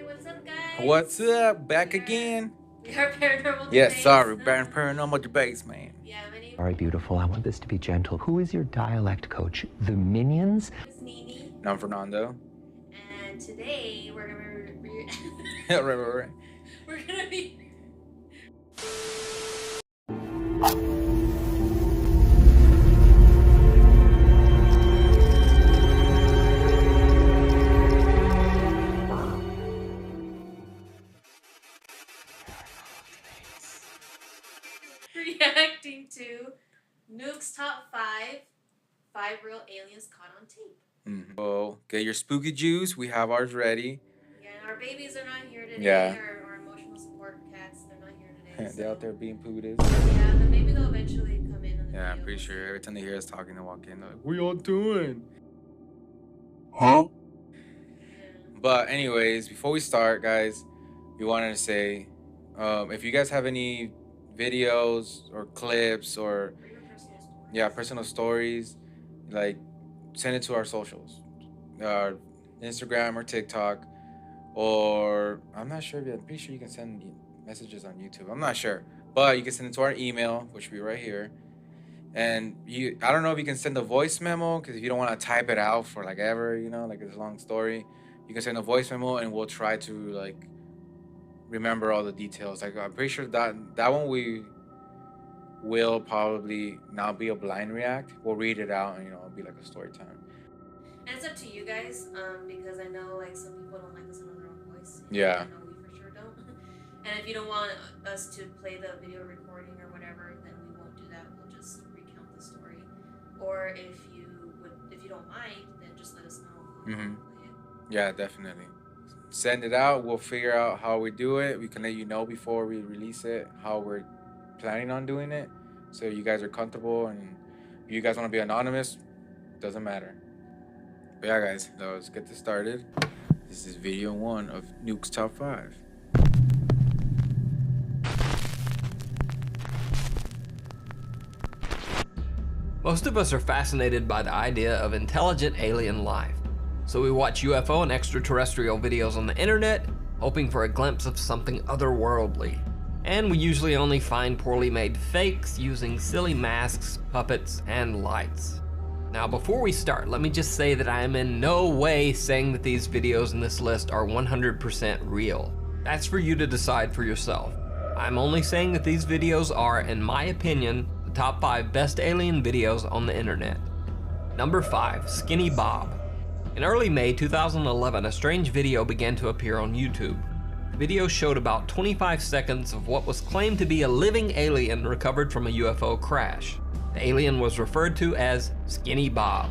what's up, guys? What's up? Back again? We are Paranormal Yes, Debates. sorry, Paranormal Debates, man. Yeah, my name Very beautiful. I want this to be gentle. Who is your dialect coach? The Minions? is Nini, And I'm Fernando. and today we're gonna Right. we're gonna be reacting to Nukes top 5 real aliens caught on tape. Well, get your spooky juice. We have ours ready. Yeah, and our babies are not here today. Yeah. Our emotional support cats, they're not here today. They're out there being pooties. Yeah, but maybe they'll eventually come in on the Yeah, I'm video. pretty sure every time they hear us talking, they walk in. They're like, what y'all doing? Huh? But anyways, before we start, guys, we wanted to say, if you guys have any videos or clips or Or even personal stories. yeah, personal stories, like send it to our socials, Instagram or TikTok, or I'm not sure. I'm pretty sure you can send messages on YouTube. I'm not sure, but you can send it to our email, which will be right here. And I don't know if you can send a voice memo, because if you don't want to type it out for like ever, like it's a long story, you can send a voice memo, and we'll try to like remember all the details. Like I'm pretty sure that one we will probably not be a blind react. We'll read it out, and it'll be like a story time. And it's up to you guys, because I know like some people don't like listening to their own voice. Yeah. I know we for sure don't. And if you don't want us to play the video recording or whatever, then we won't do that. We'll just recount the story. Or if you don't mind, then just let us know. Mhm. Play it. Yeah, definitely. Send it out. We'll figure out how we do it. We can let you know before we release it how we're planning on doing it, so you guys are comfortable. And if you guys want to be anonymous, doesn't matter. But yeah, guys, let's get this started. This is video 1 of Nuke's Top 5. Most of us are fascinated by the idea of intelligent alien life. So we watch UFO and extraterrestrial videos on the internet, hoping for a glimpse of something otherworldly. And we usually only find poorly made fakes using silly masks, puppets, and lights. Now before we start, let me just say that I am in no way saying that these videos in this list are 100% real. That's for you to decide for yourself. I'm only saying that these videos are, in my opinion, the top 5 best alien videos on the internet. Number 5, Skinny Bob. In early May 2011, a strange video began to appear on YouTube. The video showed about 25 seconds of what was claimed to be a living alien recovered from a UFO crash. The alien was referred to as Skinny Bob.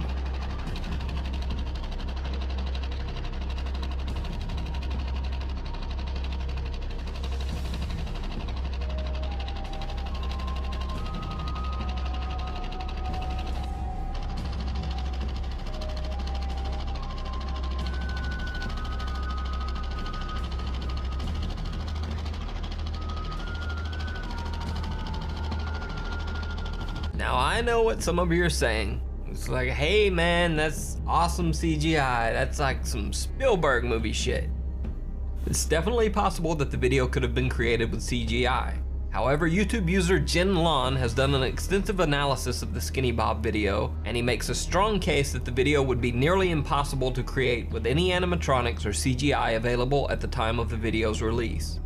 Now I know what some of you are saying. It's like, hey man, that's awesome CGI. That's like some Spielberg movie shit. It's definitely possible that the video could have been created with CGI. However, YouTube user Jin Lon has done an extensive analysis of the Skinny Bob video, and he makes a strong case that the video would be nearly impossible to create with any animatronics or CGI available at the time of the video's release.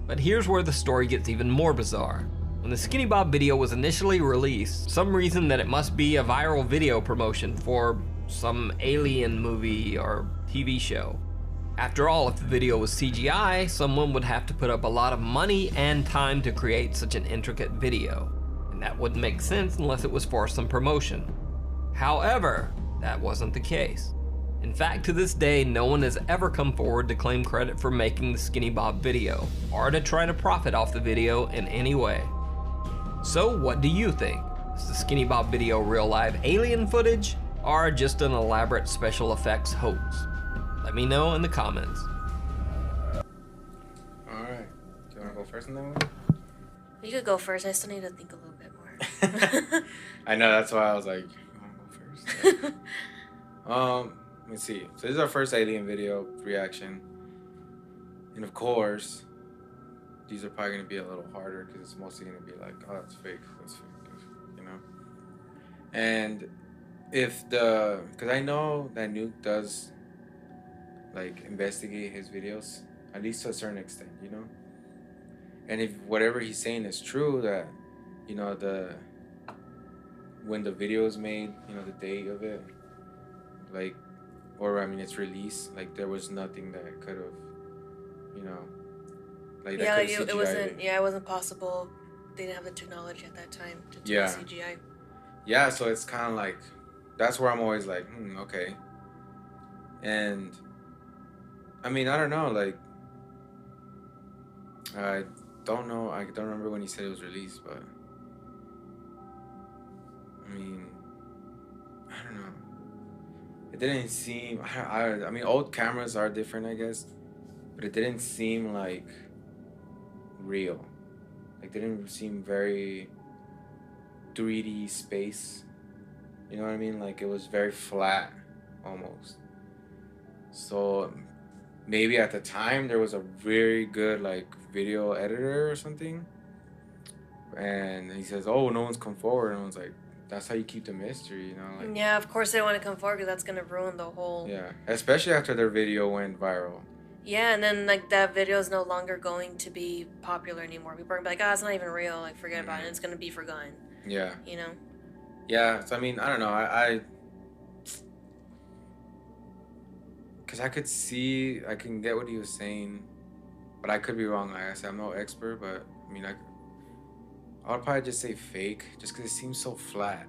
But here's where the story gets even more bizarre. When the Skinny Bob video was initially released, some reason that it must be a viral video promotion for some alien movie or TV show. After all, if the video was CGI, someone would have to put up a lot of money and time to create such an intricate video. And that wouldn't make sense unless it was for some promotion. However, that wasn't the case. In fact, to this day, no one has ever come forward to claim credit for making the Skinny Bob video, or to try to profit off the video in any way. So what do you think? Is the Skinny Bob video real live alien footage, or just an elaborate special effects hoax? Let me know in the comments. Alright. Do you want to go first on that one? You could go first. I still need to think a little bit more. I know, that's why I was like, you want to go first? Let me see. So this is our first alien video reaction. And of course, these are probably going to be a little harder because it's mostly going to be like, oh, that's fake, you know? And if because I know that Nuke does, like, investigate his videos, at least to a certain extent, you know? And if whatever he's saying is true, that, you know, when the video is made, you know, the date of it, like, or I mean, its release, like, there was nothing that could have, you know, like, that Yeah, could like have it CGI'd wasn't. it. Yeah, it wasn't possible. They didn't have the technology at that time to do Yeah. CGI. Yeah, so it's kind of like, that's where I'm always like, okay. And I mean, I don't know, like, I don't know, I don't remember when he said it was released, but I mean, I don't know. It didn't seem, I mean, old cameras are different, I guess, but it didn't seem like real. Like, didn't seem very 3D space. You know what I mean? Like, it was very flat, almost. So maybe at the time there was a very good, like, video editor or something, and he says, "Oh, no one's come forward," and I was like, "That's how you keep the mystery, you know?" Like, Yeah, of course they want to come forward because that's gonna ruin the whole. yeah, especially after their video went viral. Yeah, and then like that video is no longer going to be popular anymore. People are gonna be like, "Oh, it's not even real. Like, forget about it. It's gonna be forgotten." Yeah. You know. Yeah. So I mean, I don't know. I because I could see, I can get what he was saying, but I could be wrong. Like I said, I'm no expert, but I mean, I would probably just say fake, just because it seems so flat.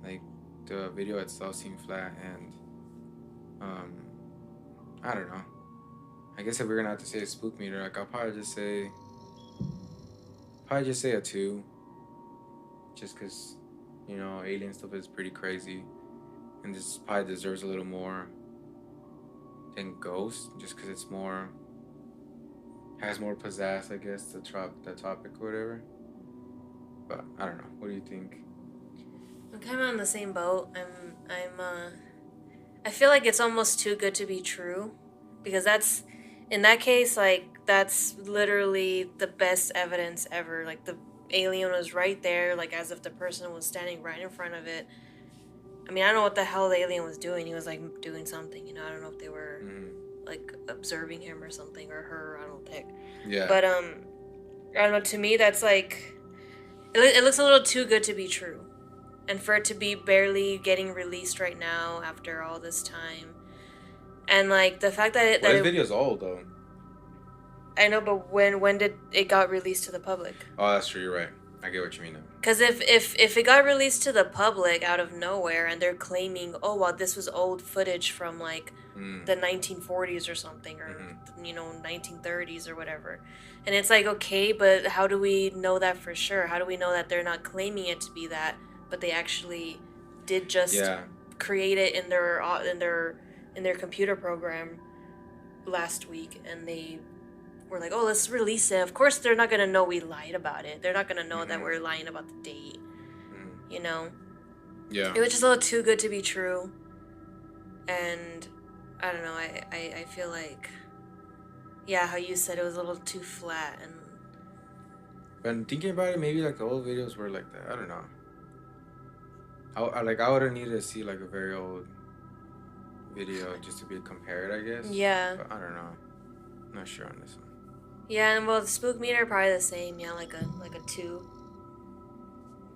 Like, the video itself seemed flat, and I don't know. I guess if we're gonna have to say a spook meter, like, I'll probably just say a 2, just because, you know, alien stuff is pretty crazy, and this probably deserves a little more than Ghost, just because it's more, has more pizzazz, I guess, the topic or whatever. But I don't know. What do you think? I'm kind of on the same boat. I feel like it's almost too good to be true, because that's, in that case, like, that's literally the best evidence ever. Like, the alien was right there, like, as if the person was standing right in front of it. I mean, I don't know what the hell the alien was doing. He was, like, doing something, you know? I don't know if they were, like, observing him or something, or her, I don't think. Yeah. But, I don't know, to me, that's, like, it looks a little too good to be true. And for it to be barely getting released right now after all this time. And, like, the fact that this video's old, though. I know, but when did it got released to the public? Oh, that's true. You're right. I get what you mean now. Because if it got released to the public out of nowhere and they're claiming, oh, well, this was old footage from, like, the 1940s or something, or, you know, 1930s or whatever. And it's like, okay, but how do we know that for sure? How do we know that they're not claiming it to be that, but they actually did just create it in their computer program last week, and they were like, oh, let's release it. Of course they're not gonna know we lied about it. They're not gonna know that we're lying about the date. You know? Yeah. It was just a little too good to be true. And I don't know, I feel like, yeah, how you said it was a little too flat. And but thinking about it, maybe, like, the old videos were like that. I don't know. I would have needed to see, like, a very old video just to be compared, I guess. Yeah. But I don't know. I'm not sure on this one. Yeah, and well, the spook meter probably the same. Yeah, like a 2.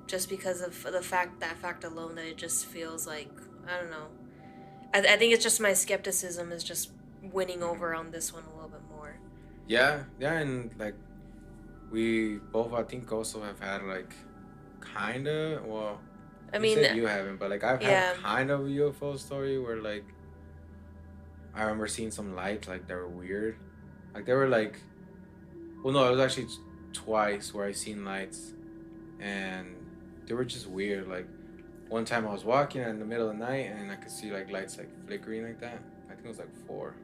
Just because of that fact alone, that it just feels like, I don't know. I think it's just my skepticism is just winning over on this one a little bit more. Yeah, and, like, we both, I think, also have had, like, kinda, well, I mean, you said you haven't, but, like, I've had kind of a UFO story where, like, I remember seeing some lights, like, that were weird. Like, they were, like, well, no, it was actually twice where I seen lights, and they were just weird. Like, one time I was walking in the middle of the night, and I could see, like, lights, like, flickering like that. I think it was, like, 4.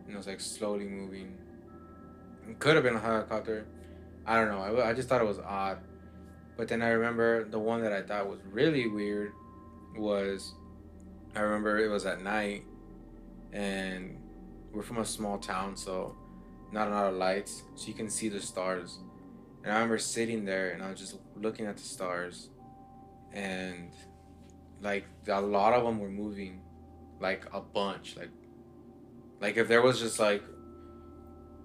And it was, like, slowly moving. It could have been a helicopter. I don't know. I just thought it was odd. But then I remember the one that I thought was really weird was, I remember it was at night, and we're from a small town, so not a lot of lights, so you can see the stars. And I remember sitting there and I was just looking at the stars, and like a lot of them were moving, like a bunch, like if there was just like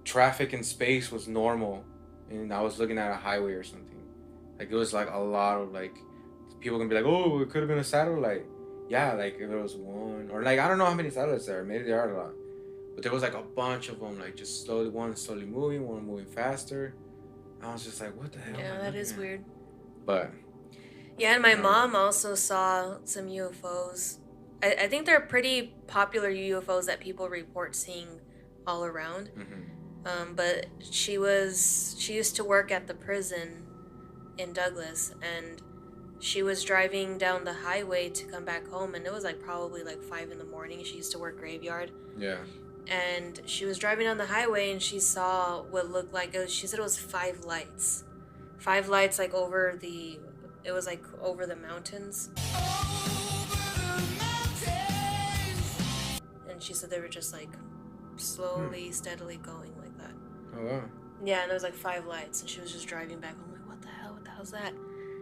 traffic in space was normal, and I was looking at a highway or something, like it was like a lot of like people gonna be like, oh, it could have been a satellite. Yeah, like if there was one, or like I don't know how many satellites there are. Maybe there are a lot, but there was like a bunch of them, like just slowly, one slowly moving, one moving faster. I was just like, what the hell? Yeah, that is weird. But yeah, and my mom also saw some UFOs. I think they're pretty popular UFOs that people report seeing all around. But she used to work at the prison in Douglas, and she was driving down the highway to come back home, and it was like probably like 5 in the morning. She used to work graveyard. Yeah. And she was driving down the highway, and she saw what looked like she said it was 5 lights. 5 lights like over the mountains. And she said they were just like slowly, steadily going like that. Oh wow. Yeah, and there was like 5 lights, and she was just driving back home like, what the hell's that?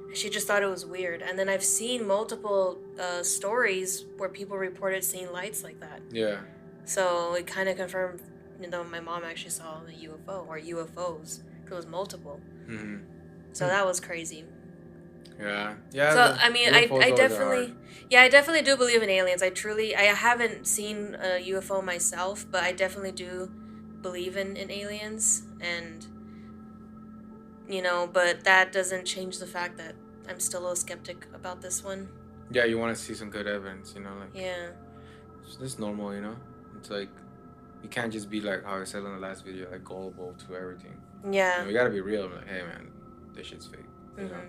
And she just thought it was weird. And then I've seen multiple stories where people reported seeing lights like that. Yeah. So it kind of confirmed, my mom actually saw a UFO or UFOs. It was multiple. So that was crazy. Yeah. So I mean, I definitely do believe in aliens. I haven't seen a UFO myself, but I definitely do believe in aliens, and but that doesn't change the fact that I'm still a little skeptic about this one. Yeah, you want to see some good evidence, like. Yeah. It's normal, It's like you can't just be like how I said in the last video, like gullible to everything. Yeah. We gotta be real. Like, hey man, this shit's fake. You know.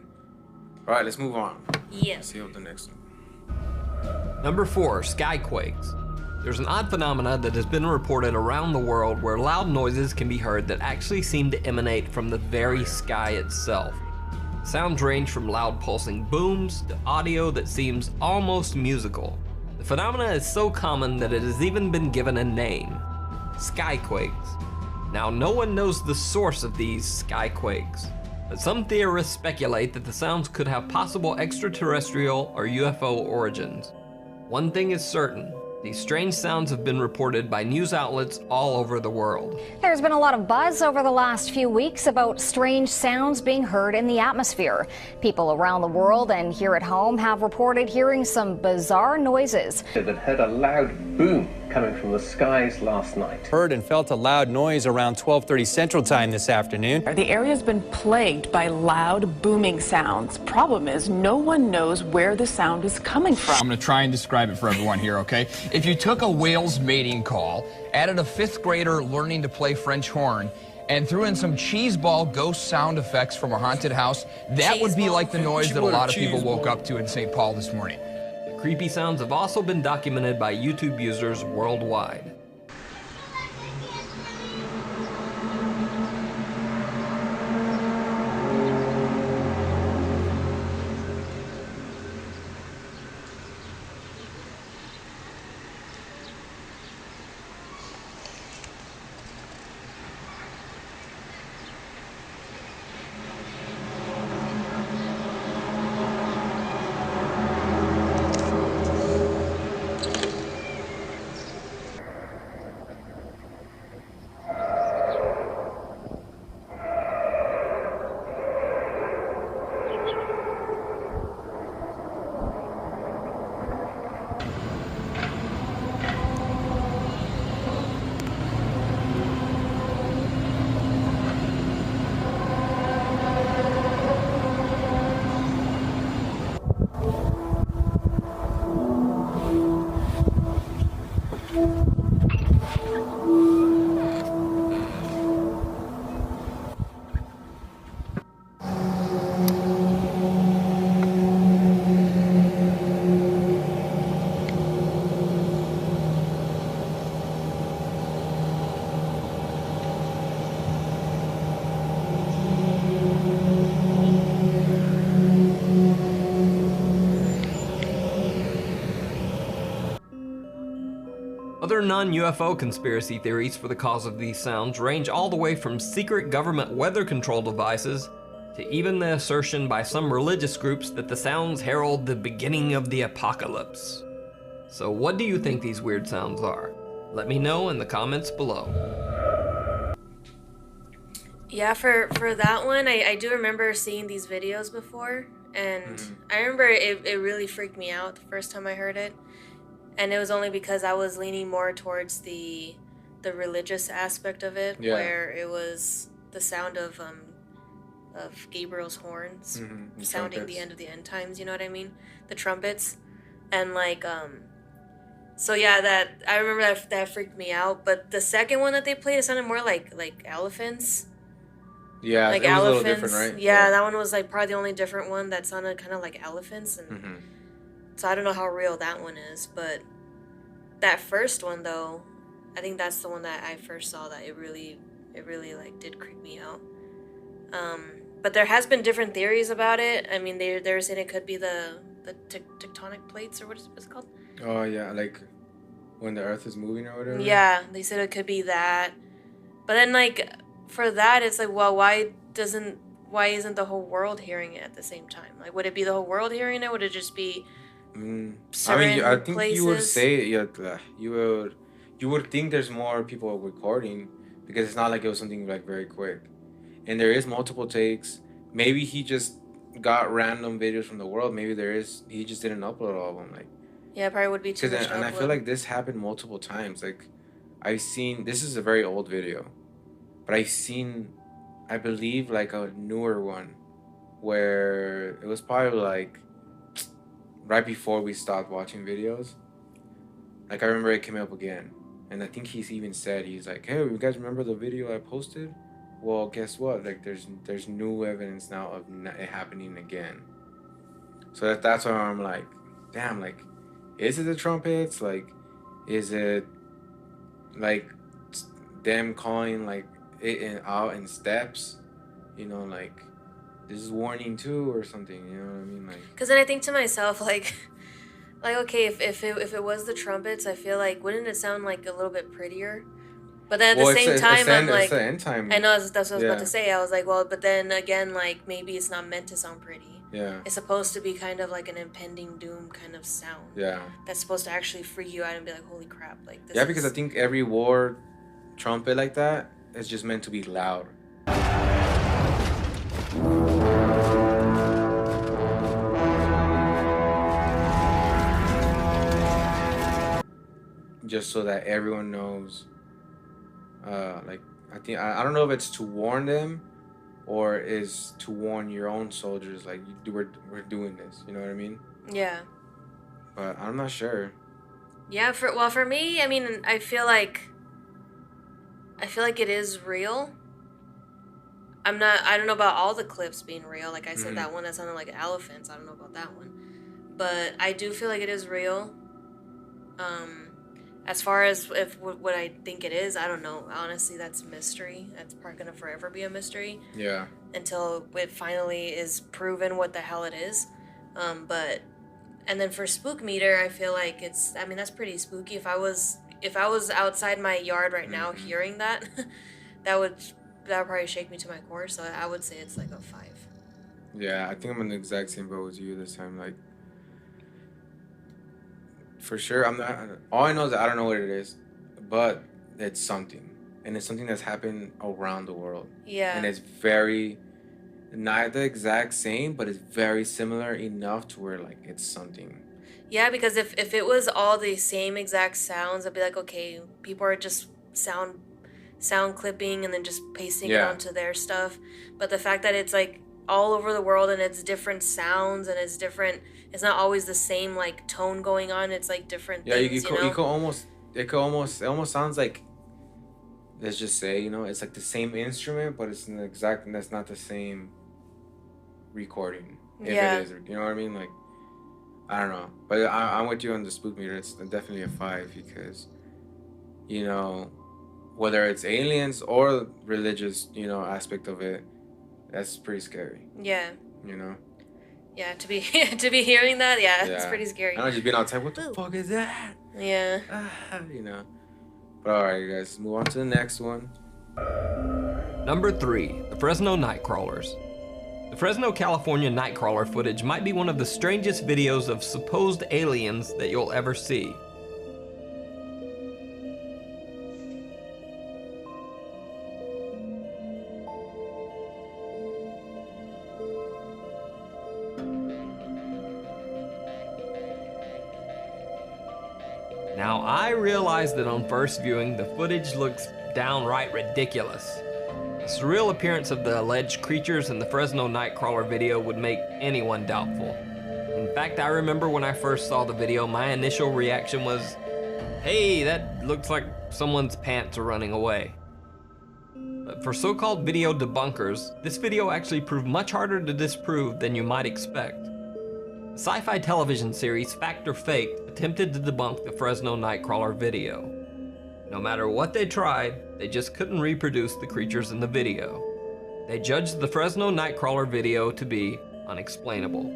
All right, let's move on. Yeah. Let's see what the next one. Number 4, skyquakes. There's an odd phenomena that has been reported around the world where loud noises can be heard that actually seem to emanate from the very sky itself. Sounds range from loud pulsing booms to audio that seems almost musical. The phenomena is so common that it has even been given a name: skyquakes. Now, no one knows the source of these skyquakes, but some theorists speculate that the sounds could have possible extraterrestrial or UFO origins. One thing is certain: these strange sounds have been reported by news outlets all over the world. There's been a lot of buzz over the last few weeks about strange sounds being heard in the atmosphere. People around the world and here at home have reported hearing some bizarre noises. That heard a loud boom coming from the skies last night. Heard and felt a loud noise around 12:30 Central Time this afternoon. The area's been plagued by loud booming sounds. Problem is, no one knows where the sound is coming from. I'm going to try and describe it for everyone here, okay? If you took a whale's mating call, added a 5th grader learning to play French horn, and threw in some cheeseball ghost sound effects from a haunted house, that would be like the noise that a lot of people woke up to in St. Paul this morning. Creepy sounds have also been documented by YouTube users worldwide. Other non-UFO conspiracy theories for the cause of these sounds range all the way from secret government weather control devices to even the assertion by some religious groups that the sounds herald the beginning of the apocalypse. So what do you think these weird sounds are? Let me know in the comments below. Yeah, for that one, I do remember seeing these videos before, and I remember it really freaked me out the first time I heard it. And it was only because I was leaning more towards the religious aspect of it, where it was the sound of Gabriel's horns sounding the end of the end times, you know what I mean? The trumpets. And like so yeah, that I remember that freaked me out. But the second one that they played, it sounded more like elephants. Yeah, like it was elephants. a little different, right? Yeah, that one was like probably the only different one that sounded kind of like elephants, and so I don't know how real that one is. But that first one though, I think that's the one that I first saw that it really like did creep me out. But there has been different theories about it. I mean, they're saying it could be the tectonic plates, or what is it called? Oh yeah, like when the Earth is moving or whatever. Yeah, they said it could be that. But then like for that, it's like, well, why isn't the whole world hearing it at the same time? Like, would it be the whole world hearing it? Would it just be certain I think places? you would say you would think there's more people recording, because it's not like it was something like very quick, and there is multiple takes. Maybe he just got random videos from the world. Maybe he just didn't upload all of them. Like, yeah, probably would be too much. And I feel like this happened multiple times. Like, this is a very old video, but I believe like a newer one where it was probably like right before we stopped watching videos. Like, I remember it came up again, and I think he's even said, he's like, hey, you guys remember the video I posted? Well, guess what? Like, there's new evidence now of it happening again. So that's why I'm like, damn, like, is it the trumpets? Like, is it like them calling like it out in steps? You know, like, this is warning too or something. You know what I mean? Like, because then I think to myself, like okay, if it was the trumpets, I feel like, wouldn't it sound like a little bit prettier? But then at the same time, I'm like, it's the end time. I know that's what I was about to say. I was like, well, but then again, like, maybe it's not meant to sound pretty. Yeah. It's supposed to be kind of like an impending doom kind of sound. Yeah. That's supposed to actually freak you out and be like, holy crap, like this. Yeah, because I think every war trumpet like that is just meant to be loud. Just so that everyone knows. Like, I don't know if it's to warn them or is to warn your own soldiers, like, we're doing this, you know what I mean? Yeah. But I'm not sure. Yeah, for me, I mean, I feel like it is real. I don't know about all the clips being real. Like I said, that one that sounded like elephants, I don't know about that one. But I do feel like it is real. As far as what I think it is, I don't know. Honestly, that's a mystery. That's probably gonna forever be a mystery. Yeah. Until it finally is proven what the hell it is. And then for Spook Meter, I feel like that's pretty spooky. If I was outside my yard right now hearing that, that would probably shake me to my core. So I would say it's like a 5. Yeah, I think I'm in the exact same boat as you this time. Like, for sure, I'm not. All I know is that I don't know what it is, but it's something, and it's something that's happened around the world. Yeah. And it's very, not the exact same, but it's very similar enough to where, like, it's something. Yeah, because if it was all the same exact sounds, I'd be like, okay, people are just sound clipping and then just pasting it onto their stuff. But the fact that it's like all over the world and it's different sounds and it's different. It's not always the same like tone going on. It's like different things, you know? It almost sounds like, let's just say, you know, it's like the same instrument, but it's that's not the same recording. If it is, you know what I mean? Like, I don't know, but I'm with you on the Spook Meter. It's definitely a 5 because, you know, whether it's aliens or religious, you know, aspect of it, that's pretty scary. Yeah. You know. Yeah, to be hearing that, it's pretty scary. I don't just being outside. What the fuck is that? Yeah. You know. But alright, guys, let's move on to the next one. Number 3, the Fresno Nightcrawlers. The Fresno, California Nightcrawler footage might be one of the strangest videos of supposed aliens that you'll ever see. Now, I realize that on first viewing, the footage looks downright ridiculous. The surreal appearance of the alleged creatures in the Fresno Nightcrawler video would make anyone doubtful. In fact, I remember when I first saw the video, my initial reaction was, hey, that looks like someone's pants are running away. But for so-called video debunkers, this video actually proved much harder to disprove than you might expect. The sci-fi television series Fact or Fake attempted to debunk the Fresno Nightcrawler video. No matter what they tried, they just couldn't reproduce the creatures in the video. They judged the Fresno Nightcrawler video to be unexplainable.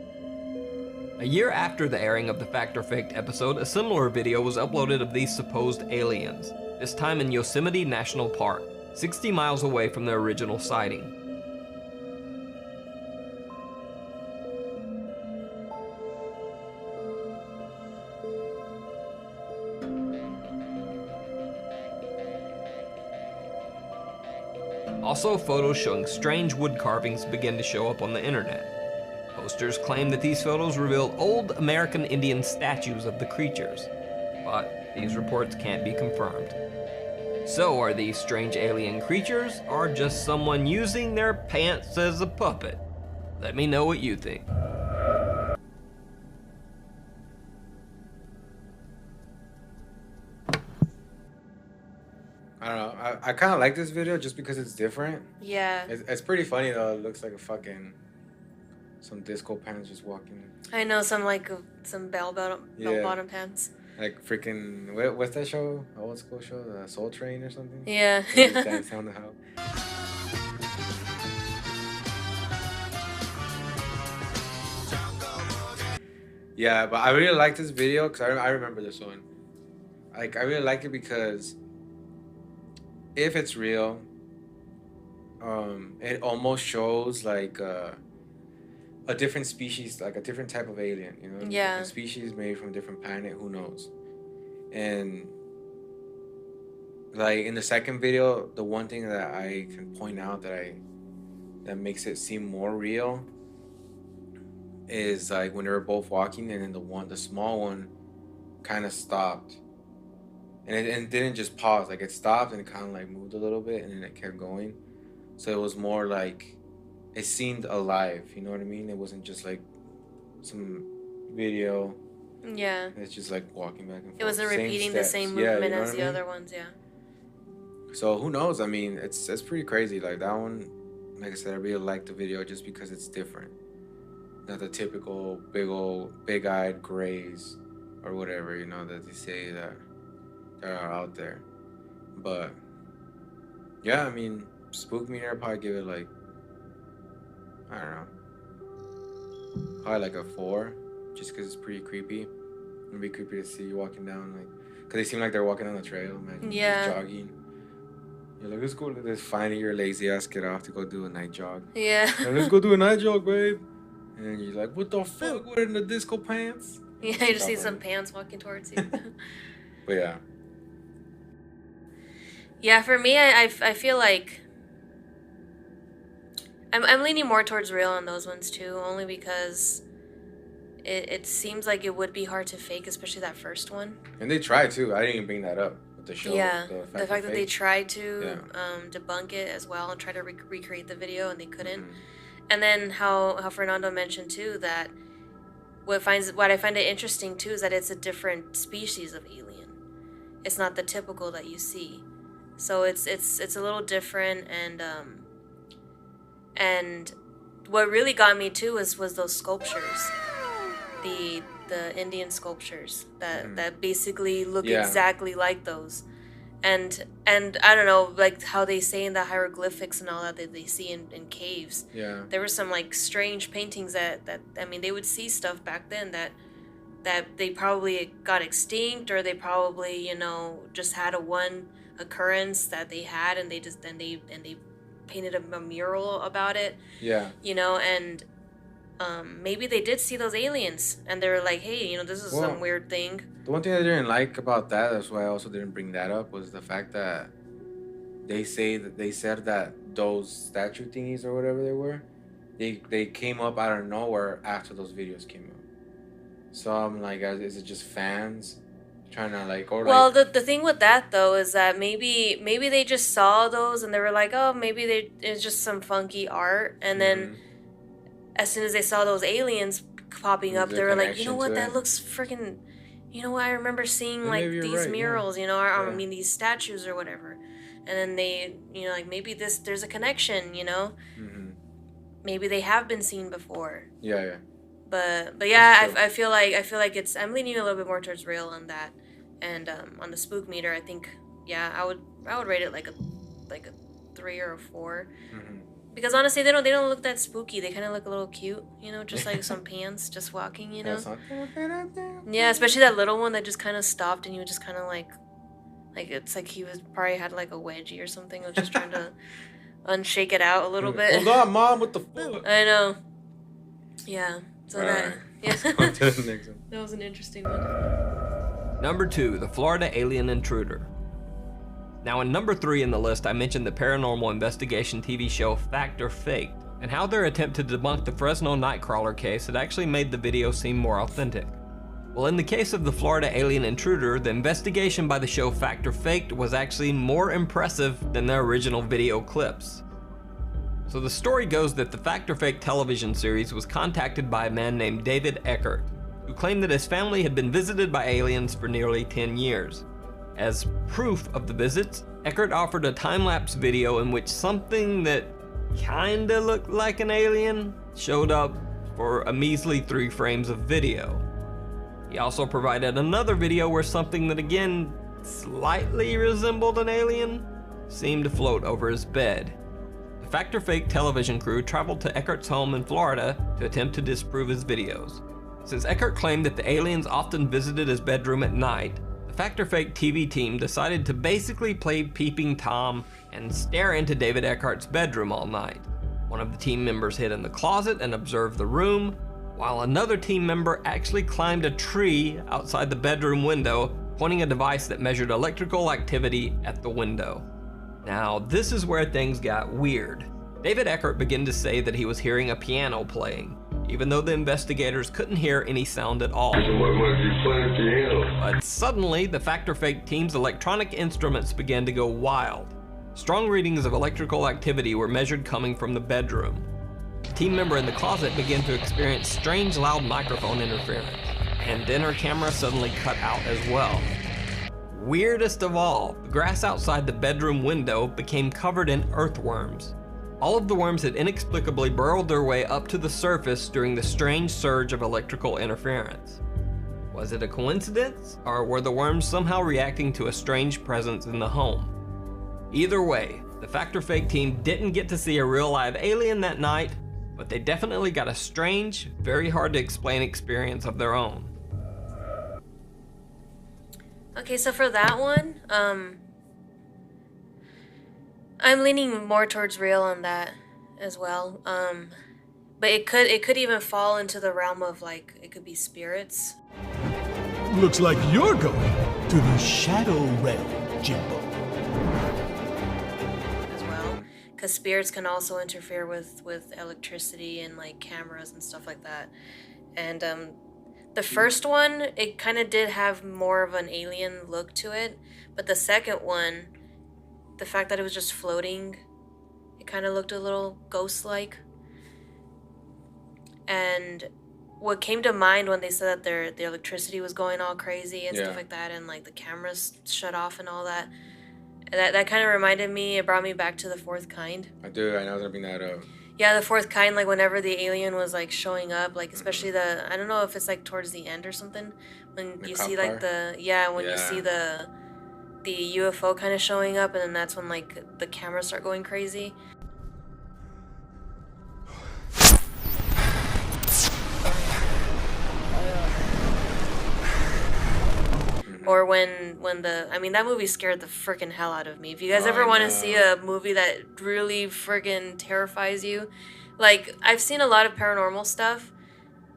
A year after the airing of the Fact or Fake episode, a similar video was uploaded of these supposed aliens, this time in Yosemite National Park, 60 miles away from the original sighting. Also, photos showing strange wood carvings began to show up on the internet. Posters claim that these photos reveal old American Indian statues of the creatures, but these reports can't be confirmed. So, are these strange alien creatures, or just someone using their pants as a puppet? Let me know what you think. I don't know. I kind of like this video just because it's different. Yeah. It's pretty funny though. It looks like some disco pants just walking. I know, some bell bottom pants. Like freaking, what's that show? Old school show? The Soul Train or something? Yeah. They just dance down the house. Yeah, but I really like this video because I remember this one. Like, I really like it because if it's real, it almost shows like a different species, like a different type of alien, you know? Yeah. Different species made from a different planet, who knows? And like in the second video, the one thing that I can point out that makes it seem more real is like when they were both walking and then the small one kind of stopped. And it didn't just pause, like it stopped and it kind of like moved a little bit and then it kept going. So it was more like, it seemed alive, you know what I mean? It wasn't just like some video. Yeah. It's just like walking back and forth. It wasn't repeating the same movement as the other ones, yeah. So who knows? I mean, it's pretty crazy. Like that one, like I said, I really like the video just because it's different. Not the typical big-eyed grays or whatever, you know, that they say that are out there. But yeah, I mean, Spook Meter, I'd probably give it like, I don't know, probably like a 4, just because it's pretty creepy. It'd be creepy to see you walking down, like, because they seem like they're walking on the trail. Imagine just jogging. You're like, let's go. Let's finally your lazy ass get off to go do a night jog. Yeah. Like, let's go do a night jog, babe. And you're like, what the fuck? Wearing the disco pants? Yeah, you just see some pants walking towards you. But yeah. Yeah, for me, I feel like I'm leaning more towards real on those ones too, only because it seems like it would be hard to fake, especially that first one. And they tried too. I didn't even bring that up with the show. Yeah, the fact that they tried to Yeah. debunk it as well and try to recreate the video and they couldn't. And then how Fernando mentioned too that what I find it interesting too is that it's a different species of alien. It's not the typical that you see. So it's a little different, and what really got me too was those sculptures, the Indian sculptures that basically look exactly like those, and I don't know, like how they say in the hieroglyphics and all that they see in caves. Yeah. There were some like strange paintings that I mean they would see stuff back then that they probably got extinct, or they probably, you know, just had a one occurrence that they had, and they painted a mural about it. Yeah. You know, and maybe they did see those aliens, and they were like, hey, you know, this is some weird thing. The one thing I didn't like about that, that's why I also didn't bring that up, was the fact that they said that those statue thingies or whatever they were, they came up out of nowhere after those videos came up. So I'm like, is it just fans trying to like, or well, like... the thing with that though is that maybe they just saw those and they were like, oh, maybe it's just some funky art, and then as soon as they saw those aliens popping up, they were like, you know what, that looks freaking, you know what, I remember seeing like these murals, you know, or, I mean these statues or whatever, and then they, you know, like maybe there's a connection, you know, maybe they have been seen before. Yeah. But yeah, I feel like it's, I'm leaning a little bit more towards real on that, and on the spook meter, I think, yeah, I would rate it like a 3 or a 4, because honestly, they don't look that spooky. They kind of look a little cute, you know, just like some pants just walking, you know. Yeah, especially that little one that just kind of stopped, and you just kind of like it's like he was probably had like a wedgie or something, was just trying to unshake it out a little bit. Hold on, Mom, what the fuck? I know. Yeah. So right. Yeah. On to the next one. That was an interesting one. Number 2, the Florida alien intruder. Now in number 3 in the list, I mentioned the paranormal investigation TV show Fact or Faked, and how their attempt to debunk the Fresno Nightcrawler case had actually made the video seem more authentic. Well, in the case of the Florida alien intruder, the investigation by the show Fact or Faked was actually more impressive than their original video clips. So the story goes that the Fact or Fake television series was contacted by a man named David Eckert, who claimed that his family had been visited by aliens for nearly 10 years. As proof of the visits, Eckert offered a time-lapse video in which something that kinda looked like an alien showed up for a measly 3 frames of video. He also provided another video where something that again slightly resembled an alien seemed to float over his bed. The Fact or Fake television crew traveled to Eckert's home in Florida to attempt to disprove his videos. Since Eckert claimed that the aliens often visited his bedroom at night, the Fact or Fake TV team decided to basically play Peeping Tom and stare into David Eckert's bedroom all night. One of the team members hid in the closet and observed the room, while another team member actually climbed a tree outside the bedroom window, pointing a device that measured electrical activity at the window. Now, this is where things got weird. David Eckert began to say that he was hearing a piano playing, even though the investigators couldn't hear any sound at all. But suddenly, the Fact or Fake team's electronic instruments began to go wild. Strong readings of electrical activity were measured coming from the bedroom. A team member in the closet began to experience strange loud microphone interference, and then her camera suddenly cut out as well. Weirdest of all, the grass outside the bedroom window became covered in earthworms. All of the worms had inexplicably burrowed their way up to the surface during the strange surge of electrical interference. Was it a coincidence, or were the worms somehow reacting to a strange presence in the home? Either way, the Fact or Fake team didn't get to see a real live alien that night, but they definitely got a strange, very hard to explain experience of their own. Okay, so for that one, I'm leaning more towards real on that as well. But it could even fall into the realm of like, it could be spirits. Looks like you're going to the Shadow Realm, Jimbo. As well, because spirits can also interfere with electricity and like cameras and stuff like that. And the first one, it kind of did have more of an alien look to it, but the second one, the fact that it was just floating, it kind of looked a little ghost-like. And what came to mind when they said that the electricity was going all crazy and stuff like that, and like the cameras shut off and all that, that kind of reminded me, it brought me back to The Fourth Kind. I know I was gonna bring that up. Yeah, The Fourth Kind, like whenever the alien was like showing up, like especially I don't know if it's like towards the end or something, when you see like you see the UFO kind of showing up, and then that's when like the cameras start going crazy. Or when that movie scared the freaking hell out of me. If you guys ever I want to know. see a movie that really freaking terrifies you, like I've seen a lot of paranormal stuff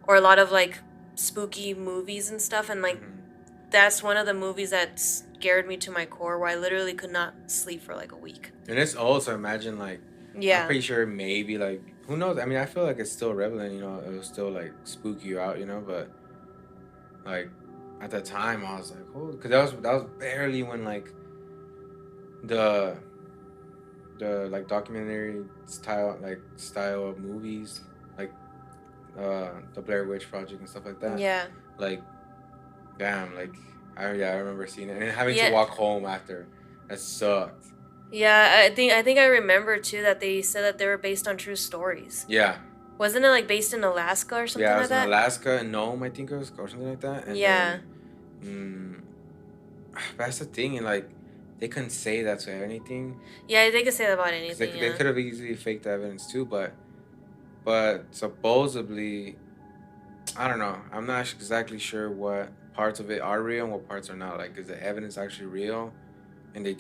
or a lot of like spooky movies and stuff, and like that's one of the movies that scared me to my core, where I literally could not sleep for like a week. And it's old, so imagine like, I'm pretty sure maybe like, who knows? I mean, I feel like it's still relevant, you know, it was still like spook you out, you know, but like at the time I was like, oh, because that was barely when like the like documentary style of movies, like the Blair Witch Project and stuff like that. Yeah. Like, damn, like I remember seeing it and having to walk home after. That sucked. Yeah, I think I remember too that they said that they were based on true stories. Yeah. Wasn't it like based in Alaska or something like that? Yeah, it was in Alaska and Nome, I think it was, or something like that. And then, that's the thing, and like they couldn't say that to anything. Yeah, they could say that about anything. They could have easily faked the evidence too, but supposedly, I don't know. I'm not exactly sure what parts of it are real and what parts are not. Like, is the evidence actually real? And they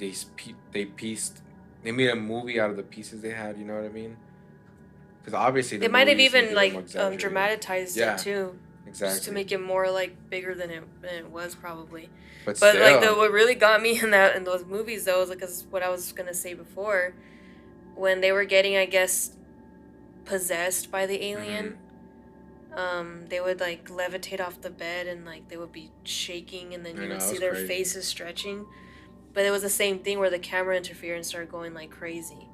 made a movie out of the pieces they had. You know what I mean? Because obviously they might have even like dramatized it too. Exactly. Just to make it more like bigger than it was probably. But still, like what really got me in those movies though was like what I was gonna say before, when they were getting, I guess, possessed by the alien. They would like levitate off the bed and like they would be shaking, and then you would see their faces stretching. But it was the same thing where the camera interfered and started going like crazy.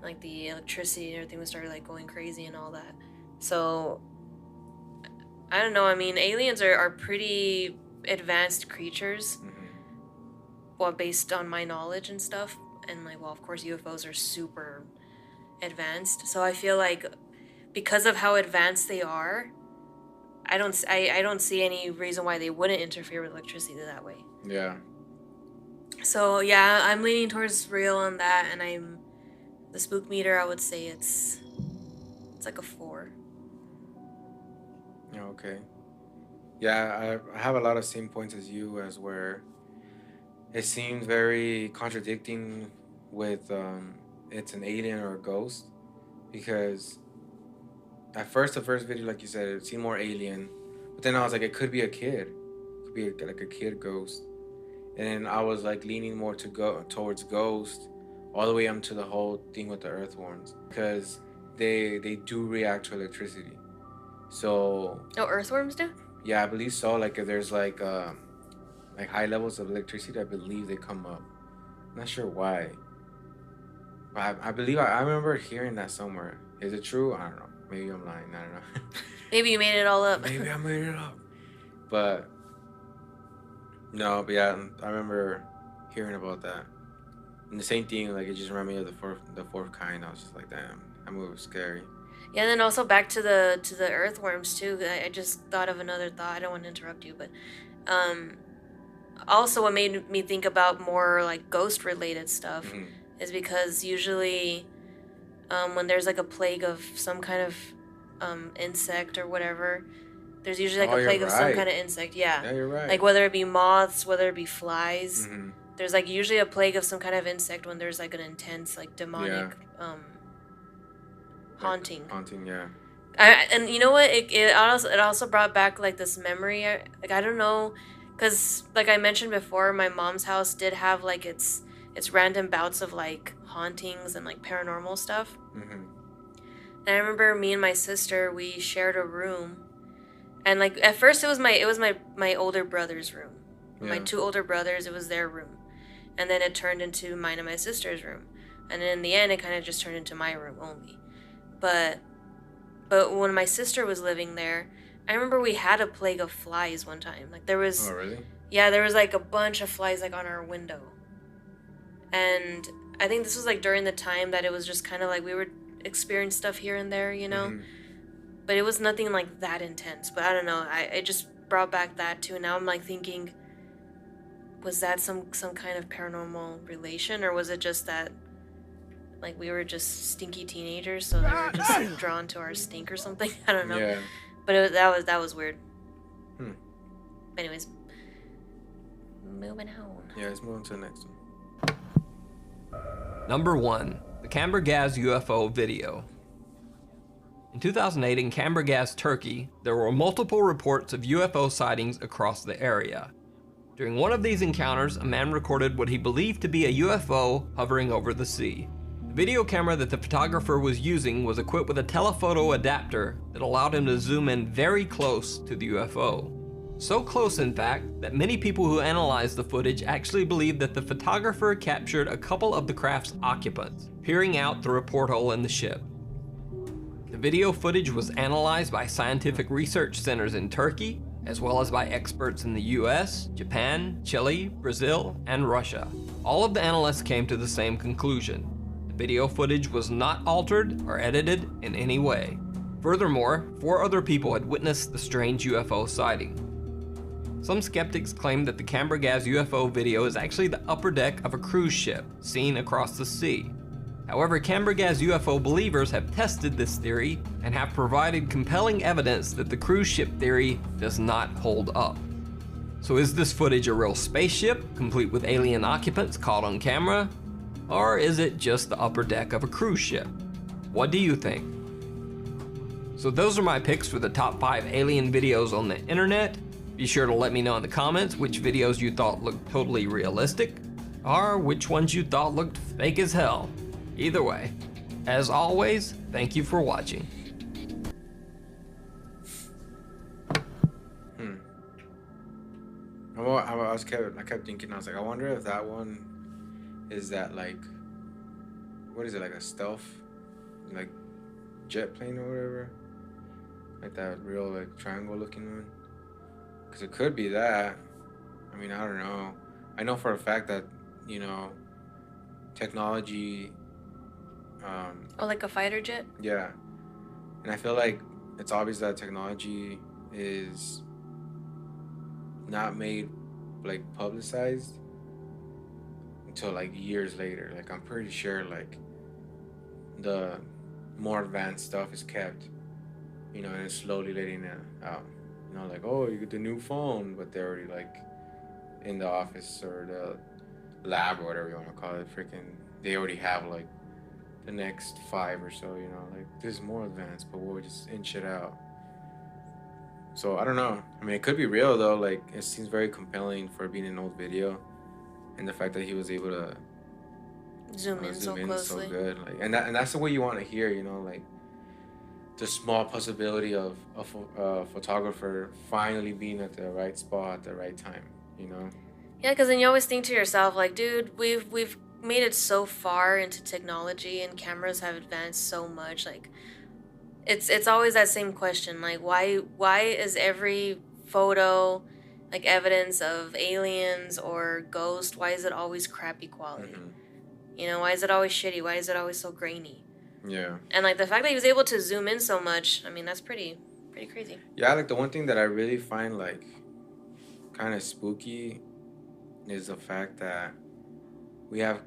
Like the electricity and everything would start like going crazy and all that. So I don't know. I mean, aliens are pretty advanced creatures. Well, based on my knowledge and stuff. And like, well, of course, UFOs are super advanced. So I feel like because of how advanced they are, I don't see any reason why they wouldn't interfere with electricity that way. Yeah. So yeah, I'm leaning towards real on that, and the spook meter, I would say it's like a 4. Yeah, okay. Yeah, I have a lot of same points as you, as where it seems very contradicting with it's an alien or a ghost, because at first, the first video, like you said, it seemed more alien, but then I was like, it could be a kid. It could be like a kid ghost. And then I was like leaning more towards ghost, all the way up to the whole thing with the earthworms, because they do react to electricity. So earthworms do? Yeah, I believe so. Like if there's like high levels of electricity, I believe they come up. I'm not sure why, but I believe I remember hearing that somewhere. Is it true? I don't know. Maybe I'm lying. I don't know. Maybe you made it all up. Maybe I made it up. But no, but yeah, I remember hearing about that. And the same thing, like it just reminded me of the fourth kind. I was just like, damn, that movie was scary. Yeah, and then also back to the earthworms too. I just thought of another thought. I don't want to interrupt you, but also what made me think about more like ghost related stuff is because usually when there's like a plague of some kind of insect or whatever, there's usually like a plague of some kind of insect. Yeah, you're right. Like whether it be moths, whether it be flies, there's like usually a plague of some kind of insect when there's like an intense like demonic haunting. Haunting, yeah. And you know what? It also brought back like this memory. Like I don't know, because like I mentioned before, my mom's house did have like its random bouts of like hauntings and like paranormal stuff. And I remember me and my sister, we shared a room, and like at first it was my older brother's room. My 2 older brothers, it was their room, and then it turned into mine and my sister's room, and then in the end it kind of just turned into my room only. But when my sister was living there, I remember we had a plague of flies one time. Like there was. Oh really? Yeah, there was like a bunch of flies like on our window, and I think this was like during the time that it was just kind of like we would experience stuff here and there, you know. But it was nothing like that intense. But I don't know. I just brought back that too. Now I'm like thinking, was that some kind of paranormal relation, or was it just that like we were just stinky teenagers, so they were just drawn to our stink or something? I don't know. Yeah. But that was weird. Anyways. moving on. Yeah, let's move on to the next one. Number 1, the Cambergaz UFO video. In 2008 in Cambergaz, Turkey, there were multiple reports of UFO sightings across the area. During one of these encounters, a man recorded what he believed to be a UFO hovering over the sea. The video camera that the photographer was using was equipped with a telephoto adapter that allowed him to zoom in very close to the UFO. So close, in fact, that many people who analyzed the footage actually believe that the photographer captured a couple of the craft's occupants, peering out through a porthole in the ship. The video footage was analyzed by scientific research centers in Turkey, as well as by experts in the US, Japan, Chile, Brazil, and Russia. All of the analysts came to the same conclusion. The video footage was not altered or edited in any way. Furthermore, 4 other people had witnessed the strange UFO sighting. Some skeptics claim that the Cambergaz UFO video is actually the upper deck of a cruise ship seen across the sea. However, Cambergaz UFO believers have tested this theory and have provided compelling evidence that the cruise ship theory does not hold up. So is this footage a real spaceship, complete with alien occupants caught on camera? Or is it just the upper deck of a cruise ship? What do you think? So those are my picks for the top 5 alien videos on the internet. Be sure to let me know in the comments which videos you thought looked totally realistic, or which ones you thought looked fake as hell. Either way, as always, thank you for watching. I kept thinking, I was like, I wonder if that one is that, like, what is it, like a stealth, like, jet plane or whatever? Like that real, like, triangle looking one? Because it could be that. I mean, I don't know. I know for a fact that, you know, technology... Oh, like a fighter jet? Yeah. And I feel like it's obvious that technology is not made, like, publicized until, like, years later. Like, I'm pretty sure, like, the more advanced stuff is kept, you know, and it's slowly letting it out. You know, like, oh, you get the new phone, but they're already, like, in the office or the lab or whatever you want to call it. Freaking, they already have, like, the next 5 or so, you know, like, this is more advanced, but we'll just inch it out. So, I don't know. I mean, it could be real, though. Like, it seems very compelling for being an old video. And the fact that he was able to zoom in so closely. So good. Like, and that's the way you want to hear, you know, like, the small possibility of a photographer finally being at the right spot at the right time, you know? Yeah, because then you always think to yourself, like, dude, we've made it so far into technology and cameras have advanced so much. Like, it's always that same question, like, why is every photo, like, evidence of aliens or ghosts, why is it always crappy quality? Mm-hmm. You know, why is it always shitty? Why is it always so grainy? Yeah. And, like, the fact that he was able to zoom in so much, I mean, that's pretty crazy. Yeah, like, the one thing that I really find, like, kind of spooky is the fact that we have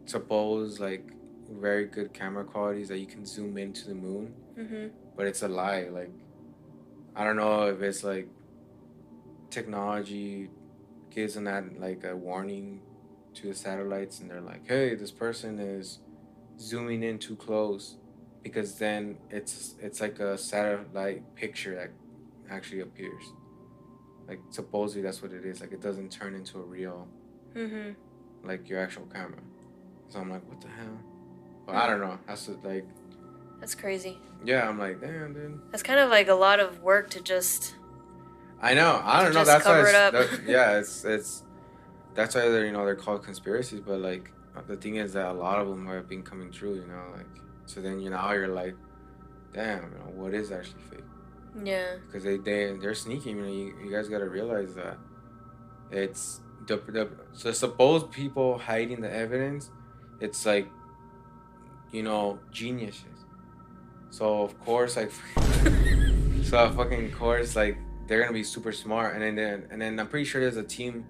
supposed, like, very good camera qualities that you can zoom into the moon. Mm-hmm. But it's a lie. Like, I don't know if it's, like, technology gives them that, like, a warning to the satellites, and they're like, hey, this person is zooming in too close, because then it's like a satellite picture that actually appears. Like, supposedly that's what it is. Like, it doesn't turn into a real, like, your actual camera. So I'm like, what the hell? But I don't know. That's what, like... That's crazy. Yeah, I'm like, damn, dude. That's kind of like a lot of work to just... I know. I don't know. That's why it's that's why they're, you know, they're called conspiracies. But, like, the thing is that a lot of them have been coming true, you know, like, so then, you know, you're like, damn, you know, what is actually fake? Yeah. Because they're sneaky, you know, you guys got to realize that it's the supposed people hiding the evidence, it's like, you know, geniuses. So of course, like, so fucking course, like, they're gonna be super smart, and then I'm pretty sure there's a team,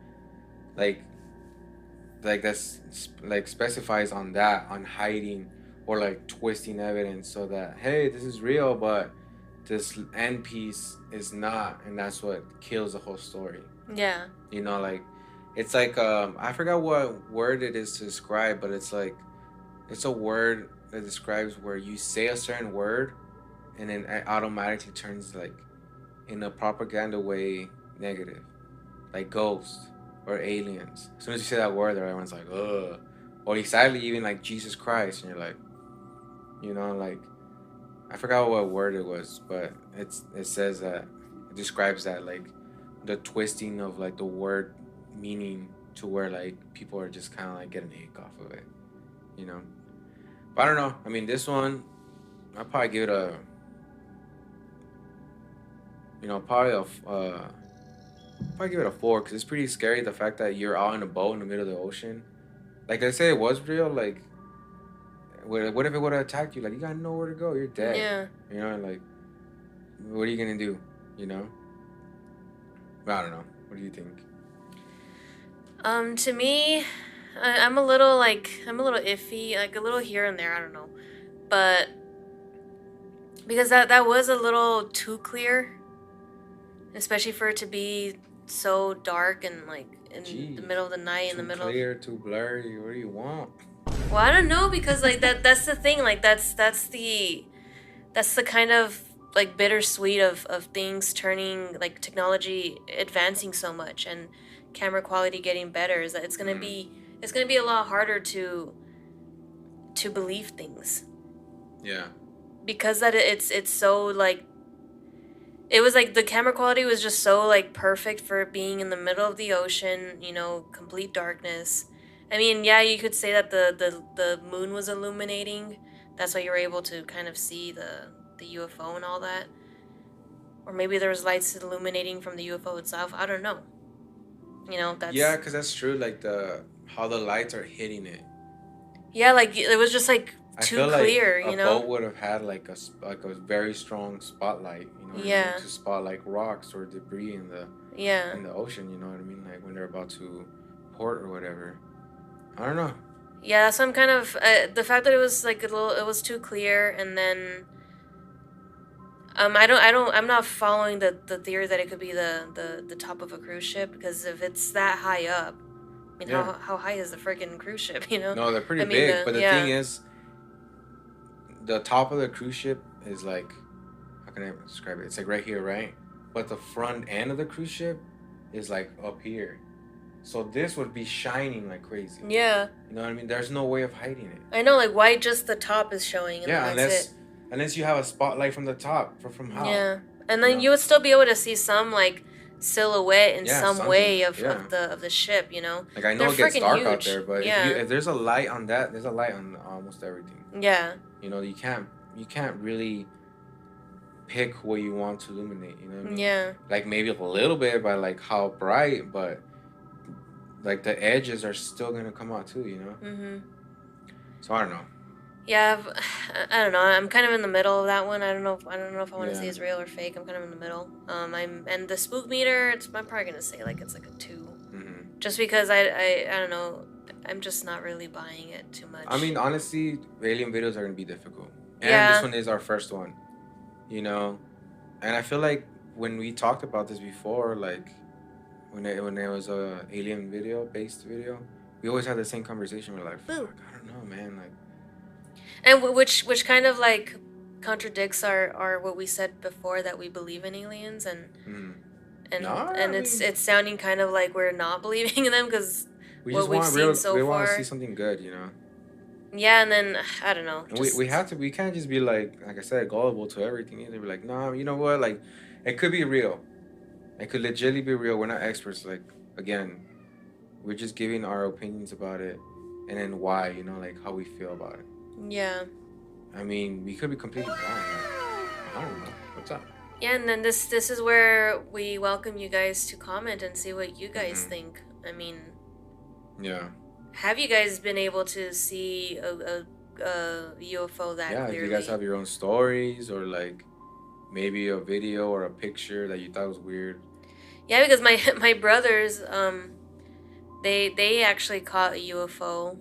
like that's like specifies on that, on hiding or like twisting evidence so that, hey, this is real, but this end piece is not, and that's what kills the whole story. Yeah. You know, like, It's like I forgot what word it is to describe, but it's like it's a word that describes where you say a certain word and then it automatically turns like in a propaganda way negative, like ghosts or aliens. As soon as you say that word, everyone's like, ugh. Or sadly, even like Jesus Christ, and you're like, like I forgot what word it was, but it says that it describes that like the twisting of like the word meaning to where like people are just kind of like getting ick off of it, you know. But I don't know. I mean, this one, I'll probably give it a, probably probably give it a 4 because it's pretty scary. The fact that you're out in a boat in the middle of the ocean, like let's say it was real, like what if it would have attacked you? Like you got nowhere to go, you're dead. Yeah. You know, like what are you gonna do? You know. But I don't know. What do you think? To me, I'm a little iffy, like a little here and there. I don't know, but because that was a little too clear, especially for it to be so dark and like in the middle of the night, in the middle. Too clear, too blurry. What do you want? Well, I don't know because like that's the thing. Like that's the kind of like bittersweet of things turning, like technology advancing so much and camera quality getting better, is that it's gonna be a lot harder to believe things. Yeah. Because that it's so like, it was like the camera quality was just so like perfect for being in the middle of the ocean, complete darkness. I mean, yeah, you could say that the moon was illuminating. That's why you were able to kind of see the UFO and all that. Or maybe there was lights illuminating from the UFO itself. I don't know. That's... Yeah, because that's true. Like how the lights are hitting it. Yeah, like it was just like too clear, like a boat would have had like a very strong spotlight, Yeah. to spot like rocks or debris in the ocean, you know what I mean? Like when they're about to port or whatever. I don't know. Yeah, so I'm kind of the fact that it was like it was too clear, and then I'm not following the theory that it could be the top of a cruise ship, because if it's that high up, I mean, how high is the freaking cruise ship, No, they're pretty big, but the thing is, the top of the cruise ship is like, how can I describe it? It's like right here, right? But the front end of the cruise ship is like up here. So this would be shining like crazy. Yeah. You know what I mean? There's no way of hiding it. I know, like why just the top is showing, and yeah, that's it. Unless you have a spotlight from the top, from how? Yeah, and then you would still be able to see some like silhouette in some way of the ship, Like I know it gets dark out huge. there, but if there's a light on that, there's a light on almost everything. Yeah. You can't really pick what you want to illuminate. You know what I mean? Yeah. Like maybe a little bit by like how bright, but like the edges are still gonna come out too. Mhm. So I don't know. Yeah, I don't know. I'm kind of in the middle of that one. I don't know if I want to say it's real or fake. I'm kind of in the middle. And the spook meter, I'm probably gonna say like it's like a 2, just because I don't know. I'm just not really buying it too much. I mean, honestly, alien videos are gonna be difficult, and this one is our first one. And I feel like when we talked about this before, like when there was a alien based video, we always had the same conversation. We're like, fuck, I don't know, man, like. And which kind of like contradicts our what we said before, that we believe in aliens, and it's sounding kind of like we're not believing in them because what we've seen so far. We want to see something good, Yeah, and then I don't know. We can't just be like I said, gullible to everything either. We're like, nah, you know what? Like, it could be real. It could legitimately be real. We're not experts. Like, again, we're just giving our opinions about it, and then why, like how we feel about it. Yeah. I mean, we could be completely wrong. I don't know. What's up? Yeah, and then this is where we welcome you guys to comment and see what you guys think. I mean, yeah. Have you guys been able to see a UFO that clearly? Yeah, do you guys have your own stories, or like maybe a video or a picture that you thought was weird? Yeah, because my brothers, they actually caught a UFO.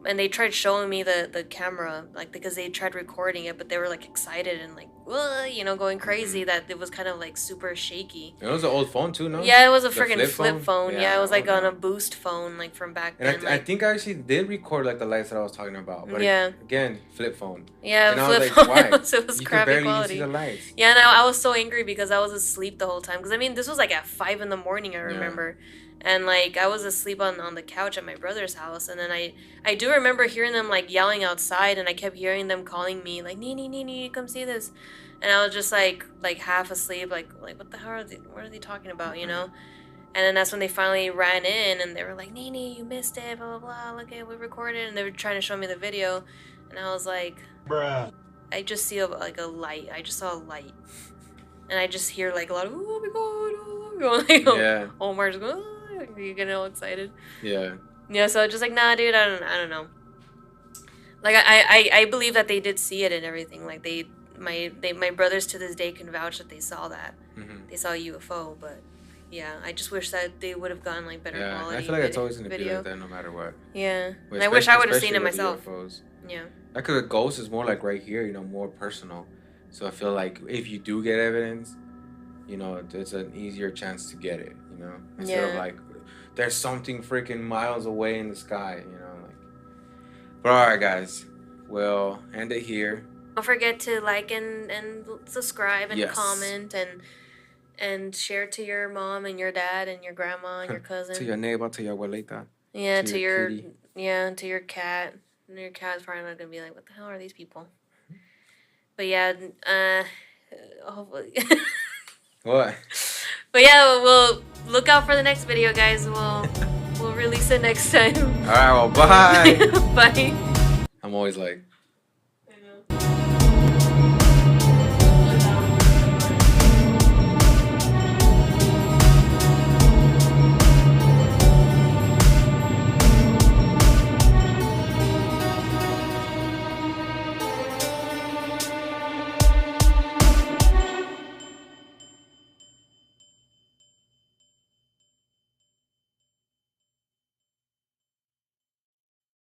and they tried showing me the camera, like, because they tried recording it, but they were like excited and like, whoa, you know, going crazy, that it was kind of like super shaky. It was an old phone too, no? Yeah, it was a The freaking flip phone. Yeah, it was like on a boost phone, like from back And then. I Like, think I actually did record like the lights that I was talking about. But yeah. Again, flip phone. Yeah, and flip I was phone. like, why? It was You crappy could barely quality. see the lights. Yeah, and I was so angry because I was asleep the whole time. Because I mean, this was like at 5 in the morning, I remember. And like I was asleep on the couch at my brother's house, and then I do remember hearing them like yelling outside, and I kept hearing them calling me like, Nini, come see this. And I was just like half asleep, like what the hell are they, what are they talking about, you know? And then that's when they finally ran in, and they were like, Nini, you missed it, blah blah blah. Look at, we recorded, and they were trying to show me the video, and I was like, bruh. I just see like a light. I just saw a light, and I just hear like a lot of, oh my god, like, Yeah. Omar's going, oh, you getting all excited. Yeah. Yeah, so just like, nah, dude, I don't know. Like I believe that they did see it and everything. Like my brothers to this day can vouch that they saw that. They saw a UFO, but yeah, I just wish that they would have gotten like better quality. I feel like it's always gonna video. be like that no matter what. Yeah, But and I wish I would have especially seen it with myself. UFOs. Yeah. Like, 'cause a ghost is more like right here, you know, more personal. So I feel like if you do get evidence, you know, there's an easier chance to get it, you know, instead of like there's something freaking miles away in the sky, you know, like. But all right, guys, we'll end it here. Don't forget to like and subscribe and Yes. comment and share to your mom and your dad and your grandma and your cousin. To your neighbor, to your abuelita. Yeah, to your kitty. to your cat. And your cat's probably not gonna be like, what the hell are these people? But yeah, hopefully. What? But yeah, we'll look out for the next video, guys. We'll release it next time. All right, well, bye. Bye. I'm always like.